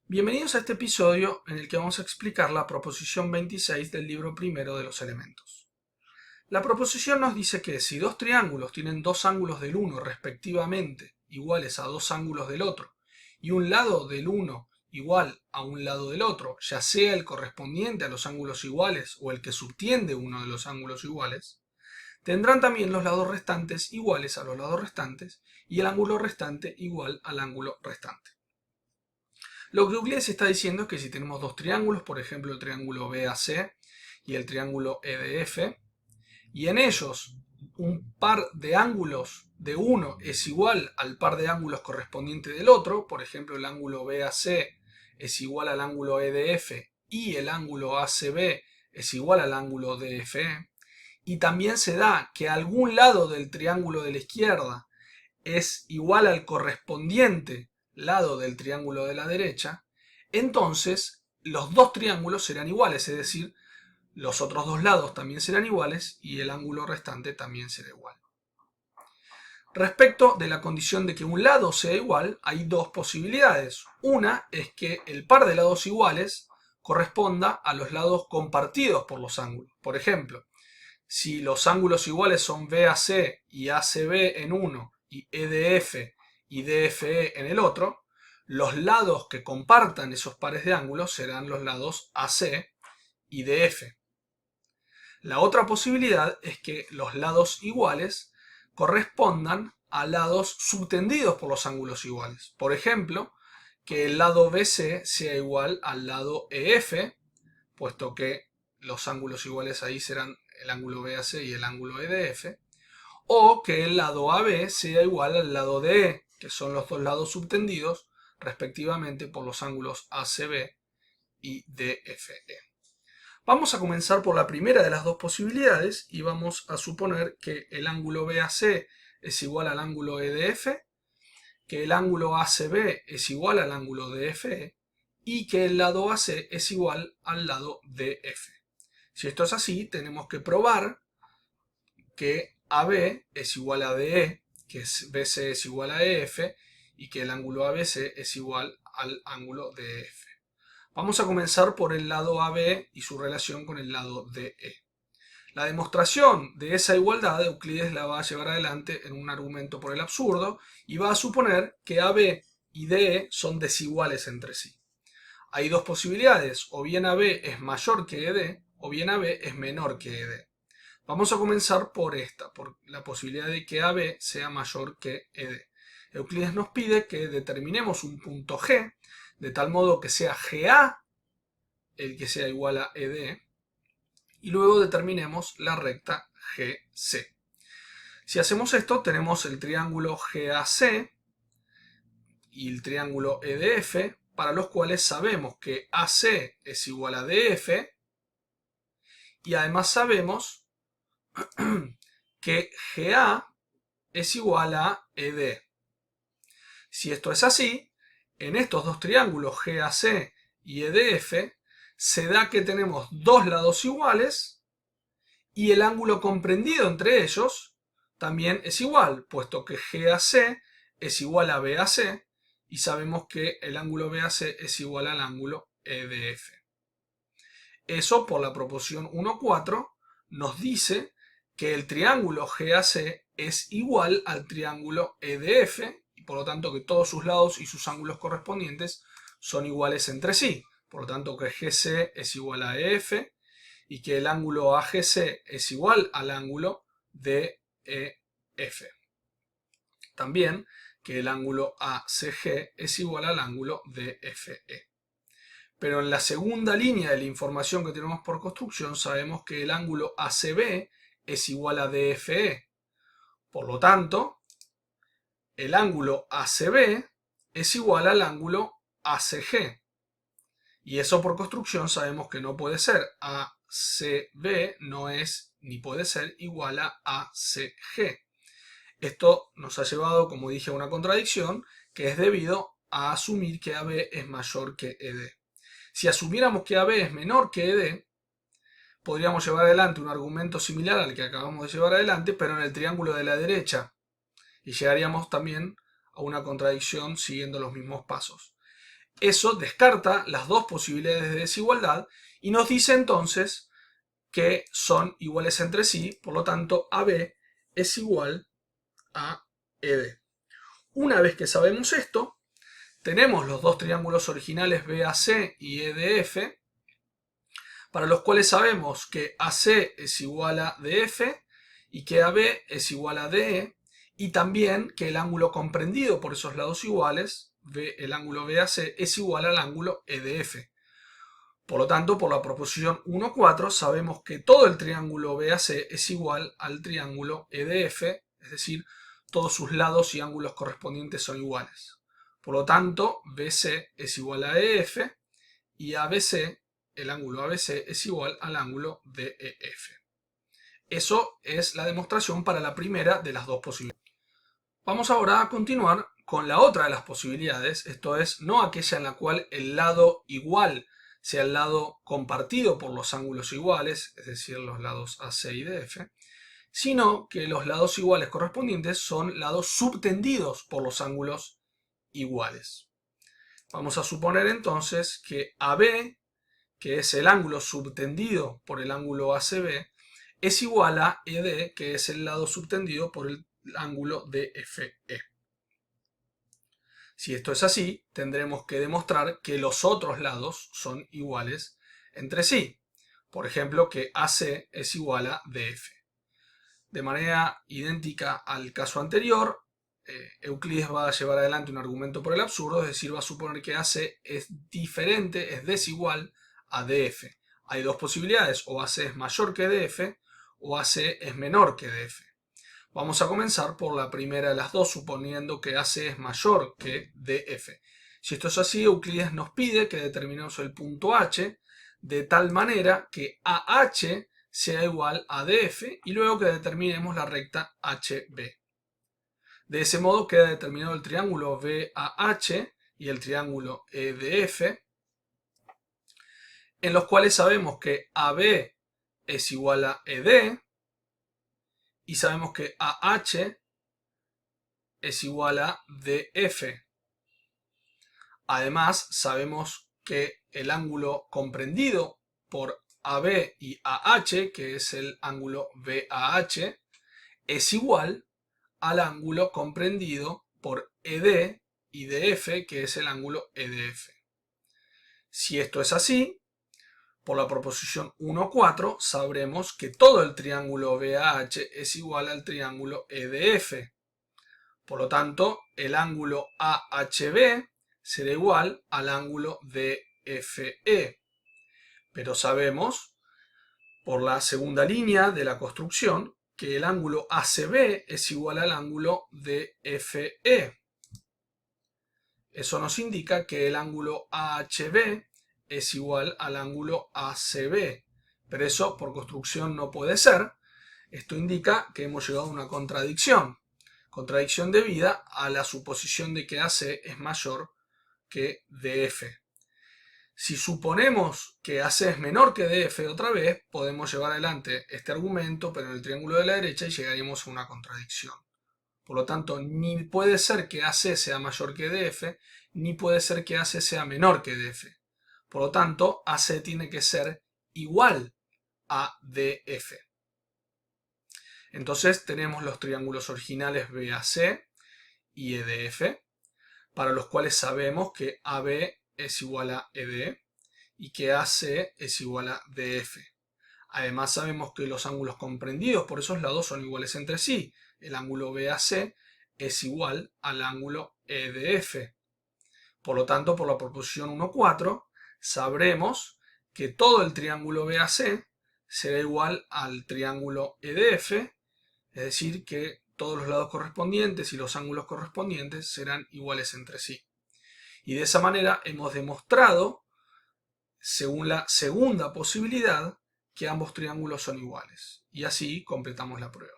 Bienvenidos a este episodio en el que vamos a explicar la proposición 26 del libro primero de los elementos. La proposición nos dice que si dos triángulos tienen dos ángulos del uno respectivamente iguales a dos ángulos del otro y un lado del uno igual a un lado del otro, ya sea el correspondiente a los ángulos iguales o el que subtiende uno de los ángulos iguales, tendrán también los lados restantes iguales a los lados restantes y el ángulo restante igual al ángulo restante. Lo que Euclides está diciendo es que si tenemos dos triángulos, por ejemplo el triángulo BAC y el triángulo EDF, y en ellos un par de ángulos de uno es igual al par de ángulos correspondiente del otro, por ejemplo el ángulo BAC es igual al ángulo EDF y el ángulo ACB es igual al ángulo DFE, y también se da que algún lado del triángulo de la izquierda es igual al correspondiente lado del triángulo de la derecha, entonces los dos triángulos serán iguales, es decir, los otros dos lados también serán iguales y el ángulo restante también será igual. Respecto de la condición de que un lado sea igual, hay dos posibilidades. Una es que el par de lados iguales corresponda a los lados compartidos por los ángulos. Por ejemplo, si los ángulos iguales son BAC y ACB en uno y EDF y DFE en el otro, los lados que compartan esos pares de ángulos serán los lados AC y DF. La otra posibilidad es que los lados iguales correspondan a lados subtendidos por los ángulos iguales. Por ejemplo, que el lado BC sea igual al lado EF, puesto que los ángulos iguales ahí serán el ángulo BAC y el ángulo EDF, o que el lado AB sea igual al lado DE, que son los dos lados subtendidos respectivamente por los ángulos ACB y DFE. Vamos a comenzar por la primera de las dos posibilidades y vamos a suponer que el ángulo BAC es igual al ángulo EDF, que el ángulo ACB es igual al ángulo DFE y que el lado AC es igual al lado DF. Si esto es así, tenemos que probar que AB es igual a DE, que BC es igual a EF y que el ángulo ABC es igual al ángulo DF. Vamos a comenzar por el lado AB y su relación con el lado DE. La demostración de esa igualdad Euclides la va a llevar adelante en un argumento por el absurdo y va a suponer que AB y DE son desiguales entre sí. Hay dos posibilidades, o bien AB es mayor que ED o bien AB es menor que ED. Vamos a comenzar por esta, por la posibilidad de que AB sea mayor que ED. Euclides nos pide que determinemos un punto G, de tal modo que sea GA el que sea igual a ED, y luego determinemos la recta GC. Si hacemos esto, tenemos el triángulo GAC y el triángulo EDF, para los cuales sabemos que AC es igual a DF, y además sabemos que GA es igual a ED. Si esto es así, en estos dos triángulos GAC y EDF se da que tenemos dos lados iguales y el ángulo comprendido entre ellos también es igual, puesto que GAC es igual a BAC y sabemos que el ángulo BAC es igual al ángulo EDF. Eso, por la proporción 1,4, nos dice que el triángulo GAC es igual al triángulo EDF y por lo tanto que todos sus lados y sus ángulos correspondientes son iguales entre sí. Por lo tanto que GC es igual a EF y que el ángulo AGC es igual al ángulo DEF. También que el ángulo ACG es igual al ángulo DFE. Pero en la segunda línea de la información que tenemos por construcción sabemos que el ángulo ACB es igual a DFE. Por lo tanto, el ángulo ACB es igual al ángulo ACG. Y eso por construcción sabemos que no puede ser. ACB no es ni puede ser igual a ACG. Esto nos ha llevado, como dije, a una contradicción que es debido a asumir que AB es mayor que ED. Si asumiéramos que AB es menor que ED, podríamos llevar adelante un argumento similar al que acabamos de llevar adelante, pero en el triángulo de la derecha. Y llegaríamos también a una contradicción siguiendo los mismos pasos. Eso descarta las dos posibilidades de desigualdad y nos dice entonces que son iguales entre sí, por lo tanto AB es igual a ED. Una vez que sabemos esto, tenemos los dos triángulos originales BAC y EDF, para los cuales sabemos que AC es igual a DF y que AB es igual a DE, y también que el ángulo comprendido por esos lados iguales, el ángulo BAC, es igual al ángulo EDF. Por lo tanto, por la proposición 1,4 sabemos que todo el triángulo BAC es igual al triángulo EDF, es decir, todos sus lados y ángulos correspondientes son iguales. Por lo tanto, BC es igual a EF y ABC, el ángulo ABC, es igual al ángulo DEF. Eso es la demostración para la primera de las dos posibilidades. Vamos ahora a continuar con la otra de las posibilidades, esto es, no aquella en la cual el lado igual sea el lado compartido por los ángulos iguales, es decir, los lados AC y DF, sino que los lados iguales correspondientes son lados subtendidos por los ángulos iguales. Vamos a suponer entonces que AB, que es el ángulo subtendido por el ángulo ACB, es igual a ED, que es el lado subtendido por el ángulo DFE. Si esto es así, tendremos que demostrar que los otros lados son iguales entre sí. Por ejemplo, que AC es igual a DF. De manera idéntica al caso anterior, Euclides va a llevar adelante un argumento por el absurdo, es decir, va a suponer que AC es diferente, es desigual a DF. Hay dos posibilidades, o AC es mayor que DF o AC es menor que DF. Vamos a comenzar por la primera de las dos, suponiendo que AC es mayor que DF. Si esto es así, Euclides nos pide que determinemos el punto H de tal manera que AH sea igual a DF y luego que determinemos la recta HB. De ese modo queda determinado el triángulo BAH y el triángulo EDF, en los cuales sabemos que AB es igual a ED y sabemos que AH es igual a DF. Además, sabemos que el ángulo comprendido por AB y AH, que es el ángulo BAH, es igual al ángulo comprendido por ED y DF, que es el ángulo EDF. Si esto es así, por la proposición 1,4 sabremos que todo el triángulo BAH es igual al triángulo EDF. Por lo tanto, el ángulo AHB será igual al ángulo DFE. Pero sabemos, por la segunda línea de la construcción, que el ángulo ACB es igual al ángulo DFE. Eso nos indica que el ángulo AHB es igual al ángulo ACB. Pero eso por construcción no puede ser. Esto indica que hemos llegado a una contradicción. Contradicción debida a la suposición de que AC es mayor que DF. Si suponemos que AC es menor que DF otra vez, podemos llevar adelante este argumento, pero en el triángulo de la derecha, y llegaríamos a una contradicción. Por lo tanto, ni puede ser que AC sea mayor que DF, ni puede ser que AC sea menor que DF. Por lo tanto, AC tiene que ser igual a DF. Entonces tenemos los triángulos originales BAC y EDF, para los cuales sabemos que AB es igual a ED y que AC es igual a DF. Además sabemos que los ángulos comprendidos por esos lados son iguales entre sí. El ángulo BAC es igual al ángulo EDF. Por lo tanto, por la proposición 1,4, sabremos que todo el triángulo BAC será igual al triángulo EDF, es decir, que todos los lados correspondientes y los ángulos correspondientes serán iguales entre sí. Y de esa manera hemos demostrado, según la segunda posibilidad, que ambos triángulos son iguales. Y así completamos la prueba.